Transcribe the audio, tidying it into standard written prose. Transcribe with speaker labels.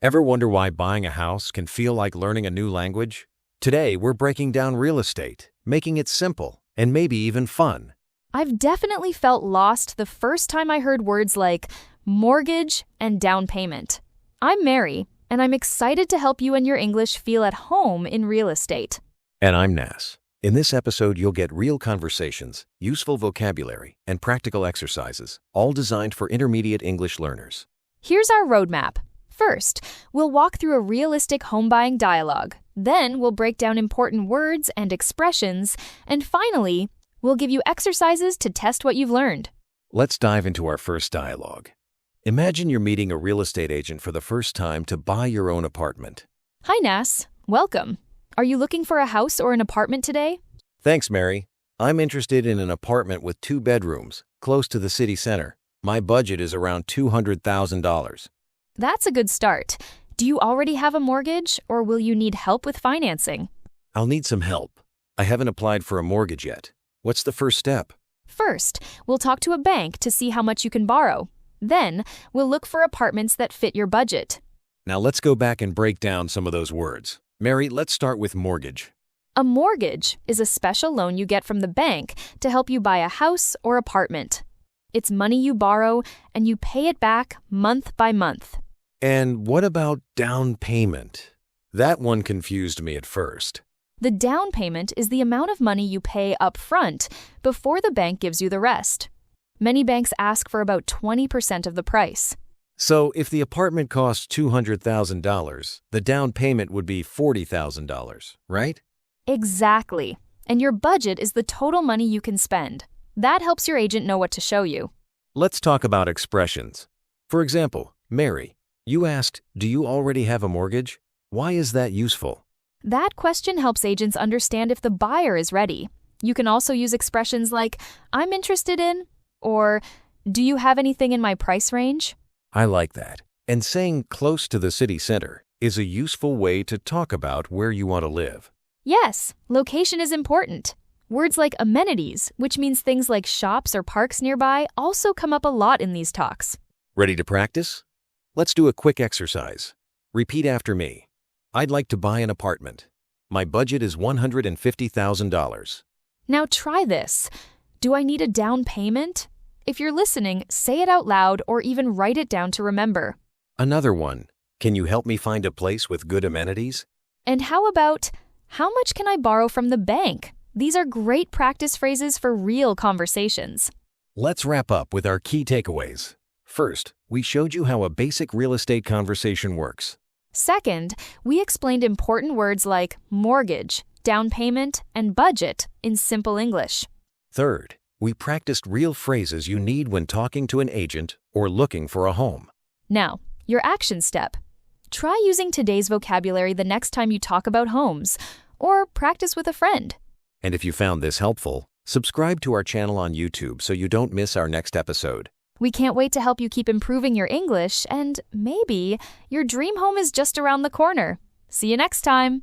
Speaker 1: Ever wonder why buying a house can feel like learning a new language? Today, we're breaking down real estate, making it simple, and maybe even fun.
Speaker 2: I've definitely felt lost the first time I heard words like mortgage and down payment. I'm Mary, and I'm excited to help you and your English feel at home in real estate.
Speaker 1: And I'm Nas. In this episode, you'll get real conversations, useful vocabulary, and practical exercises, all designed for intermediate English learners.
Speaker 2: Here's our roadmap. First, we'll walk through a realistic home buying dialogue. Then, we'll break down important words and expressions. And finally, we'll give you exercises to test what you've learned.
Speaker 1: Let's dive into our first dialogue. Imagine you're meeting a real estate agent for the first time to buy your own apartment.
Speaker 2: Hi, Nas. Welcome. Are you looking for a house or an apartment today?
Speaker 1: Thanks, Mary. I'm interested in an apartment with 2 bedrooms, close to the city center. My budget is around $200,000.
Speaker 2: That's a good start. Do you already have a mortgage, or will you need help with financing?
Speaker 1: I'll need some help. I haven't applied for a mortgage yet. What's the first step?
Speaker 2: First, we'll talk to a bank to see how much you can borrow. Then, we'll look for apartments that fit your budget.
Speaker 1: Now let's go back and break down some of those words. Mary, let's start with mortgage.
Speaker 2: A mortgage is a special loan you get from the bank to help you buy a house or apartment. It's money you borrow, and you pay it back month by month.
Speaker 1: And what about down payment? That one confused me at first.
Speaker 2: The down payment is the amount of money you pay up front before the bank gives you the rest. Many banks ask for about 20% of the price.
Speaker 1: So if the apartment costs $200,000, the down payment would be $40,000, right?
Speaker 2: Exactly. And your budget is the total money you can spend. That helps your agent know what to show you.
Speaker 1: Let's talk about expressions. For example, Mary, you asked, do you already have a mortgage? Why is that useful?
Speaker 2: That question helps agents understand if the buyer is ready. You can also use expressions like, I'm interested in, or do you have anything in my price range?
Speaker 1: I like that. And saying close to the city center is a useful way to talk about where you want to live.
Speaker 2: Yes, location is important. Words like amenities, which means things like shops or parks nearby, also come up a lot in these talks.
Speaker 1: Ready to practice? Let's do a quick exercise. Repeat after me. I'd like to buy an apartment. My budget is $150,000.
Speaker 2: Now try this. Do I need a down payment? If you're listening, say it out loud or even write it down to remember.
Speaker 1: Another one. Can you help me find a place with good amenities?
Speaker 2: And how about, how much can I borrow from the bank? These are great practice phrases for real conversations.
Speaker 1: Let's wrap up with our key takeaways. First, we showed you how a basic real estate conversation works.
Speaker 2: Second, we explained important words like mortgage, down payment, and budget in simple English.
Speaker 1: Third, we practiced real phrases you need when talking to an agent or looking for a home.
Speaker 2: Now, your action step. Try using today's vocabulary the next time you talk about homes, or practice with a friend.
Speaker 1: And if you found this helpful, subscribe to our channel on YouTube so you don't miss our next episode.
Speaker 2: We can't wait to help you keep improving your English, and maybe your dream home is just around the corner. See you next time.